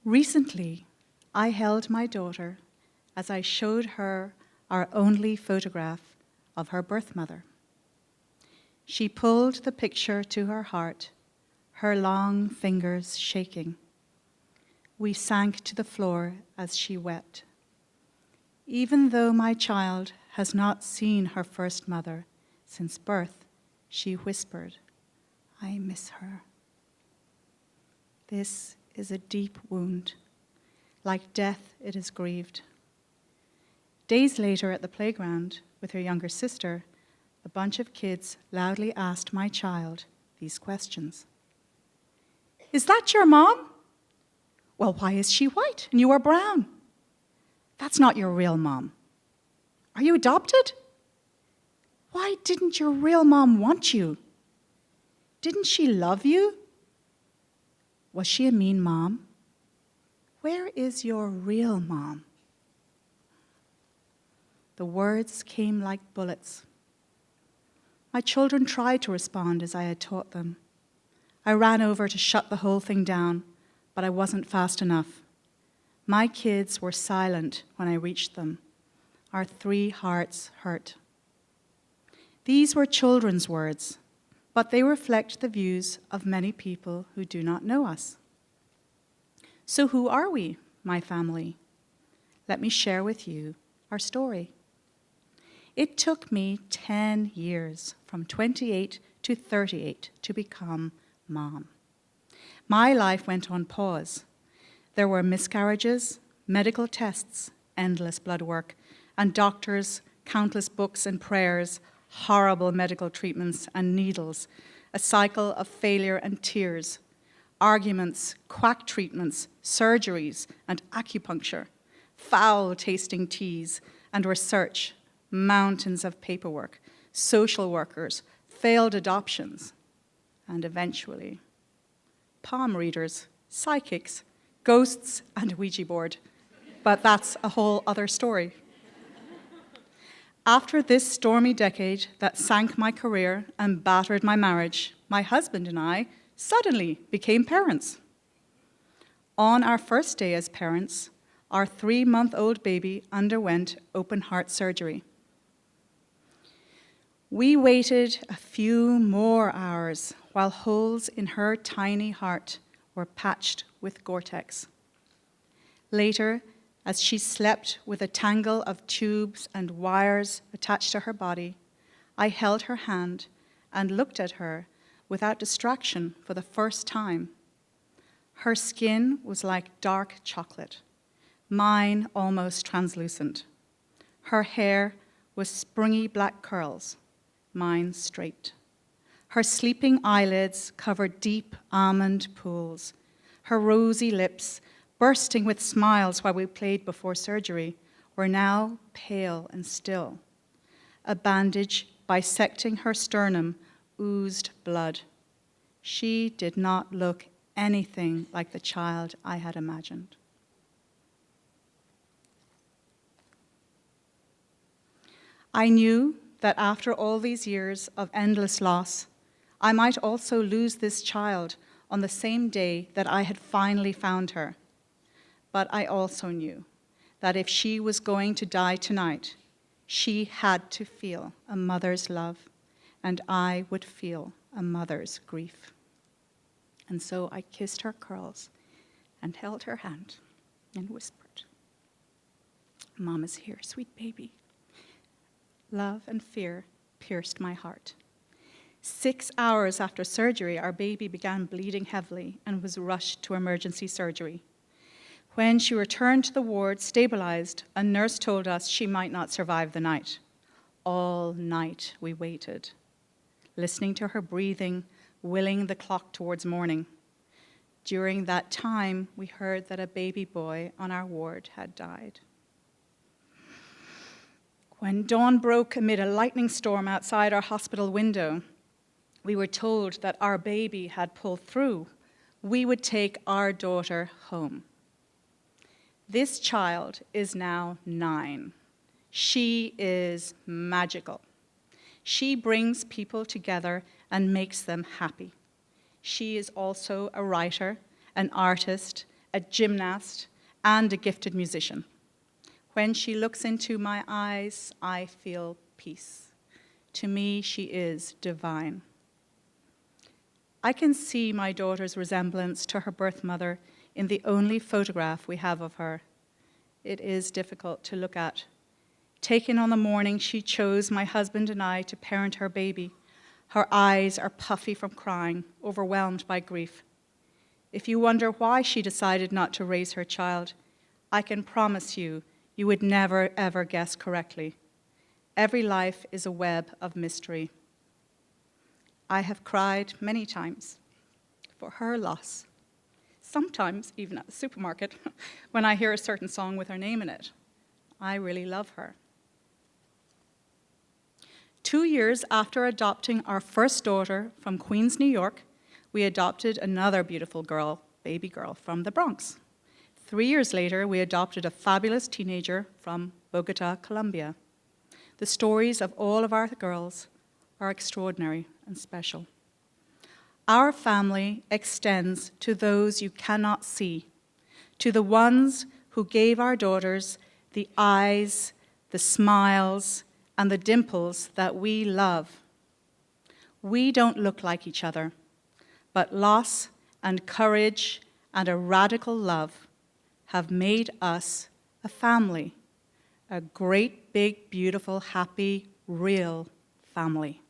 Recently, I held my daughter as I showed her our only photograph of her birth mother. She pulled the picture to her heart, her long fingers shaking. We sank to the floor as she wept. Even though my child has not seen her first mother since birth, she whispered, "I miss her." This is a deep wound. Like death, it is grieved. Days later at the playground with her younger sister, a bunch of kids loudly asked my child these questions. "Is that your mom? Well, why is she white and you are brown? That's not your real mom. Are you adopted? Why didn't your real mom want you? Didn't she love you? Was she a mean mom? Where is your real mom?" The words came like bullets. My children tried to respond as I had taught them. I ran over to shut the whole thing down, but I wasn't fast enough. My kids were silent when I reached them. Our 3 hearts hurt. These were children's words, but they reflect the views of many people who do not know us. So who are we, my family? Let me share with you our story. It took me 10 years, from 28 to 38, to become mom. My life went on pause. There were miscarriages, medical tests, endless blood work, and doctors, countless books and prayers, horrible medical treatments and needles, a cycle of failure and tears, arguments, quack treatments, surgeries, and acupuncture, foul-tasting teas, and research, mountains of paperwork, social workers, failed adoptions, and eventually, palm readers, psychics, ghosts, and Ouija board. But that's a whole other story. After this stormy decade that sank my career and battered my marriage, my husband and I suddenly became parents. On our first day as parents, our 3-month-old baby underwent open-heart surgery. We waited a few more hours while holes in her tiny heart were patched with Gore-Tex. Later, as she slept with a tangle of tubes and wires attached to her body, I held her hand and looked at her without distraction for the first time. Her skin was like dark chocolate, mine almost translucent. Her hair was springy black curls, mine straight. Her sleeping eyelids covered deep almond pools. Her rosy lips, bursting with smiles while we played before surgery, were now pale and still. A bandage bisecting her sternum oozed blood. She did not look anything like the child I had imagined. I knew that after all these years of endless loss, I might also lose this child on the same day that I had finally found her. But I also knew that if she was going to die tonight, she had to feel a mother's love, and I would feel a mother's grief. And so I kissed her curls and held her hand and whispered, "Mom is here, sweet baby." Love and fear pierced my heart. 6 hours after surgery, our baby began bleeding heavily and was rushed to emergency surgery. When she returned to the ward, stabilized, a nurse told us she might not survive the night. All night we waited, listening to her breathing, willing the clock towards morning. During that time, we heard that a baby boy on our ward had died. When dawn broke amid a lightning storm outside our hospital window, we were told that our baby had pulled through. We would take our daughter home. This child is now 9. She is magical. She brings people together and makes them happy. She is also a writer, an artist, a gymnast, and a gifted musician. When she looks into my eyes, I feel peace. To me, she is divine. I can see my daughter's resemblance to her birth mother in the only photograph we have of her. It is difficult to look at. Taken on the morning she chose my husband and I to parent her baby, her eyes are puffy from crying, overwhelmed by grief. If you wonder why she decided not to raise her child, I can promise you, you would never, ever guess correctly. Every life is a web of mystery. I have cried many times for her loss, sometimes even at the supermarket when I hear a certain song with her name in it. I really love her. 2 years after adopting our first daughter from Queens, New York, we adopted another beautiful girl, baby girl, from the Bronx. 3 years later, we adopted a fabulous teenager from Bogota, Colombia. The stories of all of our girls are extraordinary and special. Our family extends to those you cannot see, to the ones who gave our daughters the eyes, the smiles, and the dimples that we love. We don't look like each other, but loss and courage and a radical love have made us a family, a great, big, beautiful, happy, real family.